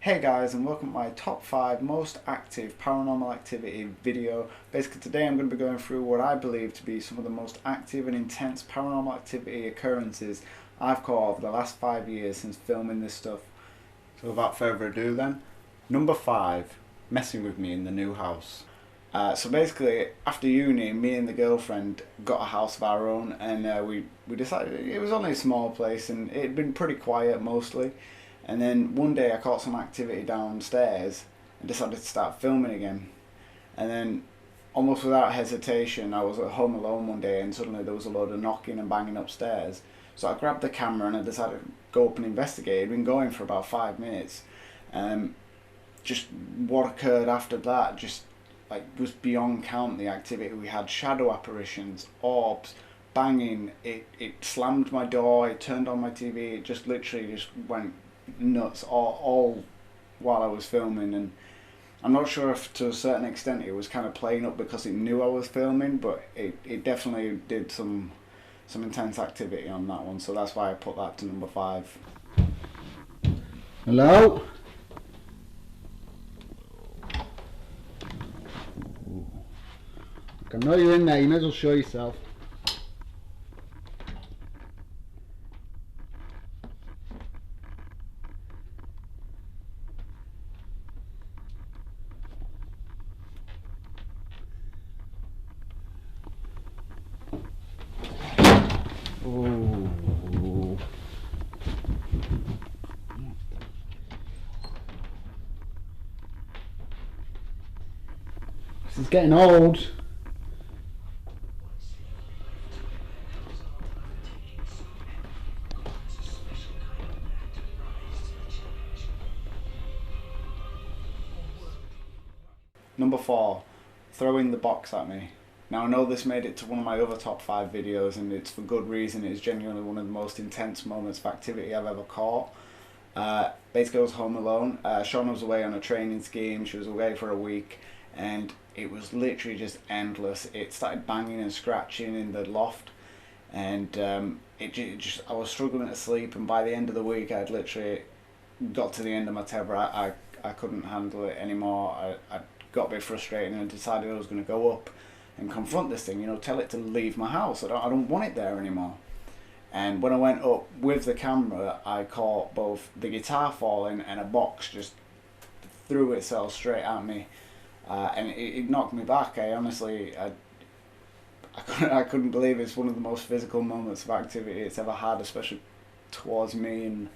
Hey guys, and welcome to my top 5 most active paranormal activity video. Basically today I'm going to be going through what I believe to be some of the most active and intense paranormal activity occurrences I've caught over the last 5 years since filming this stuff. So without further ado then, number 5, messing with me in the new house. So basically after uni, me and the girlfriend got a house of our own, and we decided it was only a small place and it had been pretty quiet mostly. And then one day I caught some activity downstairs and decided to start filming again. And then almost without hesitation I was at home alone one day and suddenly there was a load of knocking and banging upstairs. So I grabbed the camera and I decided to go up and investigate. It'd been going for about 5 minutes. Just what occurred after that just was beyond count. The activity we had: shadow apparitions, orbs, banging. It slammed my door, it turned on my TV, it just literally just went nuts all while I was filming. And I'm not sure if to a certain extent it was kind of playing up because it knew I was filming, but it definitely did some intense activity on that one, so that's why I put that to number 5. Hello? I know you're in there, you may as well show yourself. Oh. This is getting old. Number 4, throwing the box at me. Now I know this made it to one of my other top 5 videos and it's for good reason. It's genuinely one of the most intense moments of activity I've ever caught. Basically I was home alone. Shauna was away on a training scheme, she was away for a week, and it was literally just endless. It started banging and scratching in the loft, and I was struggling to sleep, and by the end of the week I'd literally got to the end of my tether. I couldn't handle it anymore. I got a bit frustrated and I decided I was going to go up and confront this thing, tell it to leave my house. I don't want it there anymore. And when I went up with the camera, I caught both the guitar falling and a box just threw itself straight at me, and it knocked me back. I couldn't believe it's one of the most physical moments of activity it's ever had, especially towards me. And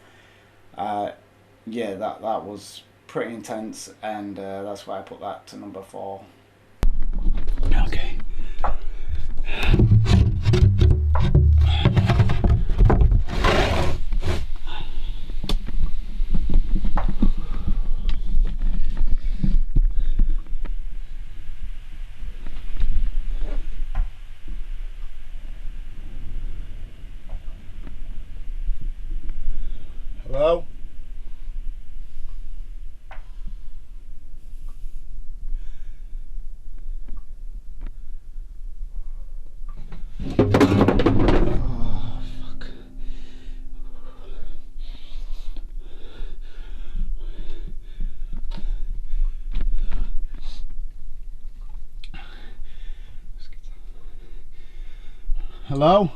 yeah, that was pretty intense, and that's why I put that to number 4. Okay. Hello? Hello?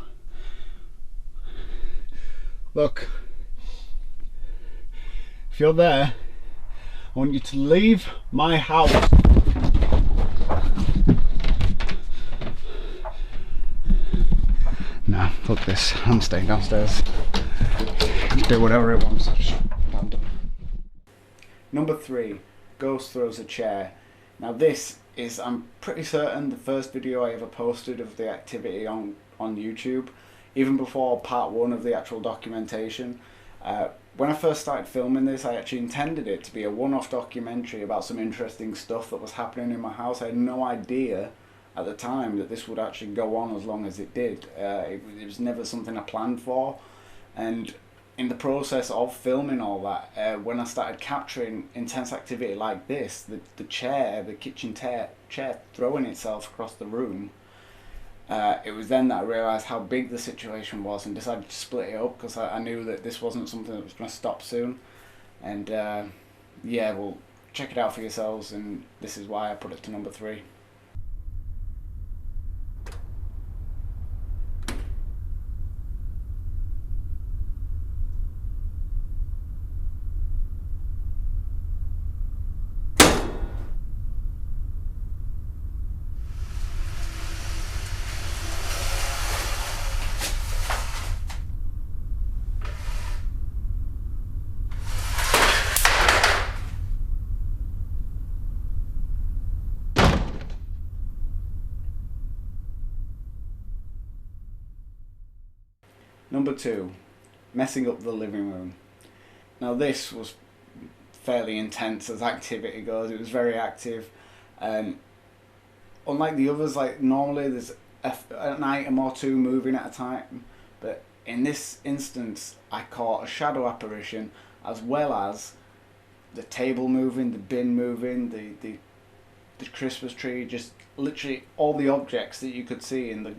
Look, if you're there, I want you to leave my house. Nah, fuck this. I'm staying downstairs. Do whatever it wants. I'm done. Number 3, ghost throws a chair. Now this is, I'm pretty certain, the first video I ever posted of the activity on YouTube, even before part 1 of the actual documentation. When I first started filming this, I actually intended it to be a one-off documentary about some interesting stuff that was happening in my house. I had no idea at the time that this would actually go on as long as it did. It was never something I planned for, and in the process of filming all that, when I started capturing intense activity like this, the kitchen chair throwing itself across the room, it was then that I realised how big the situation was and decided to split it up, because I knew that this wasn't something that was going to stop soon. And yeah, well, check it out for yourselves, and this is why I put it to number 3. Number 2, messing up the living room. Now this was fairly intense as activity goes. It was very active. Unlike the others, like normally there's an item or two moving at a time, but in this instance I caught a shadow apparition, as well as the table moving, the bin moving, the Christmas tree, just literally all the objects that you could see in the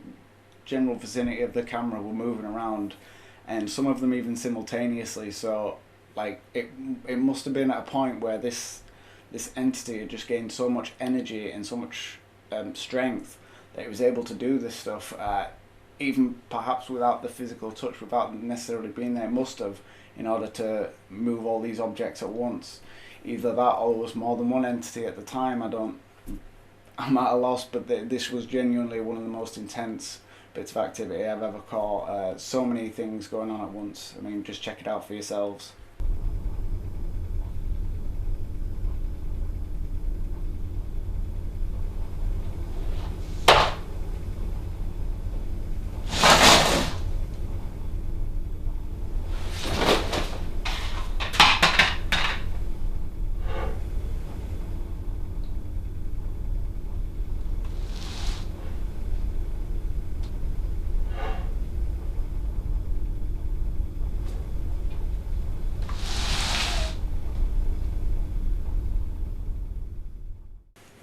general vicinity of the camera were moving around, and some of them even simultaneously. So like it must have been at a point where this entity had just gained so much energy and so much strength that it was able to do this stuff, even perhaps without the physical touch, without necessarily being there. It must have, in order to move all these objects at once. Either that or there was more than one entity at the time. I'm at a loss, but this was genuinely one of the most intense bits of activity I've ever caught. So many things going on at once. I mean, just check it out for yourselves.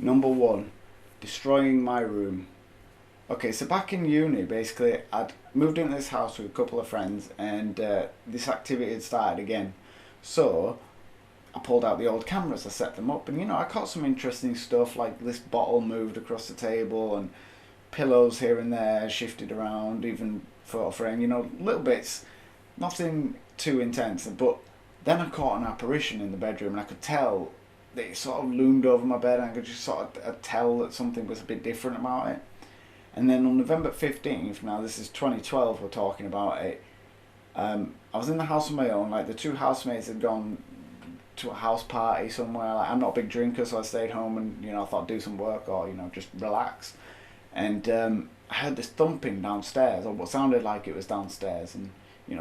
Number 1, destroying my room. Okay, so back in uni, basically, I'd moved into this house with a couple of friends, and this activity had started again. So I pulled out the old cameras, I set them up, and I caught some interesting stuff, like this bottle moved across the table, and pillows here and there shifted around, even photo frame, little bits, nothing too intense. But then I caught an apparition in the bedroom, and I could tell that it sort of loomed over my bed, and I could just sort of tell that something was a bit different about it. And then on November 15th, now this is 2012 we're talking about it, I was in the house on my own. Like, the two housemates had gone to a house party somewhere. Like, I'm not a big drinker, so I stayed home and I thought do some work or just relax. And I heard this thumping downstairs, or what sounded like it was downstairs, and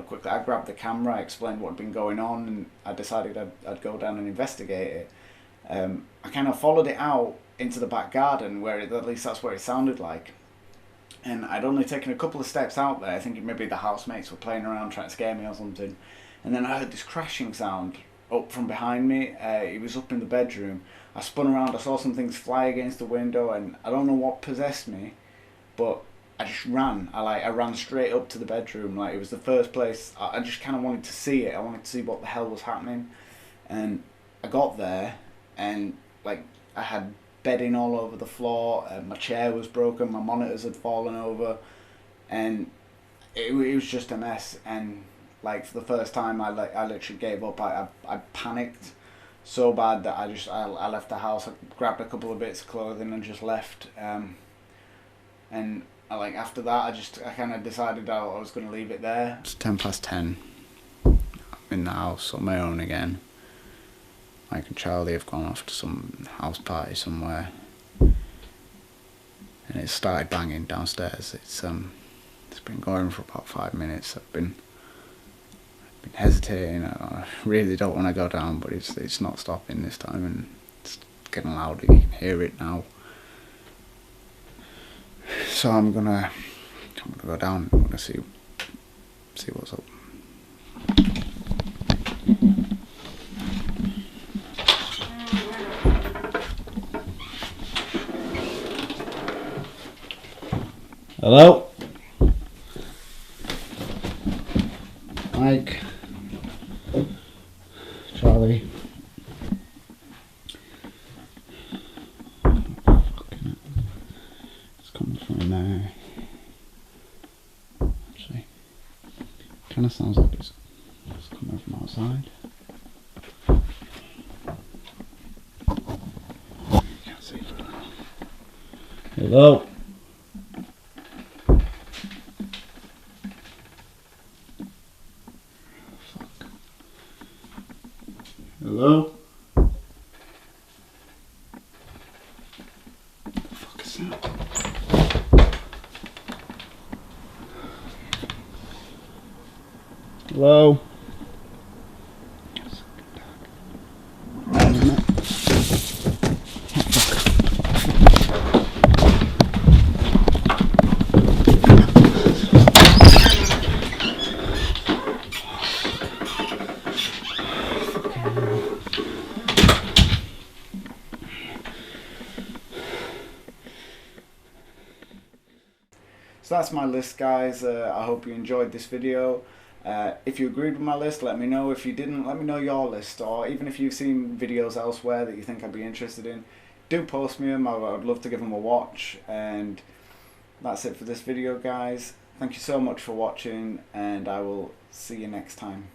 quickly I grabbed the camera, I explained what had been going on, and I decided I'd go down and investigate it. I kind of followed it out into the back garden, where at least that's where it sounded like. And I'd only taken a couple of steps out there, thinking maybe the housemates were playing around trying to scare me or something. And then I heard this crashing sound up from behind me. It was up in the bedroom. I spun around, I saw some things fly against the window, and I don't know what possessed me, but I just ran. I ran straight up to the bedroom. Like, it was the first place. I just kind of wanted to see it. I wanted to see what the hell was happening. And I got there, and like, I had bedding all over the floor, my chair was broken, my monitors had fallen over, and it was just a mess. And like, for the first time, I literally gave up. I panicked so bad that I left the house. I grabbed a couple of bits of clothing and just left. And after that, I kind of decided I was going to leave it there. It's 10:10. I'm in the house on my own again. Mike and Charlie have gone off to some house party somewhere, and it started banging downstairs. It's been going for about 5 minutes. I've been hesitating. I really don't want to go down, but it's not stopping this time, and it's getting louder. You can hear it now. So I'm gonna go down. I'm gonna see what's up. Hello? Mike? Charlie? Actually, kind of sounds like it's coming from outside. Can't see. Hello. Fuck. Hello. What the fuck is that? Hello. So that's my list, guys. I hope you enjoyed this video. If you agreed with my list, let me know. If you didn't, let me know your list, or even if you've seen videos elsewhere that you think I'd be interested in, do post me them. I'd love to give them a watch. And that's it for this video, guys. Thank you so much for watching, and I will see you next time.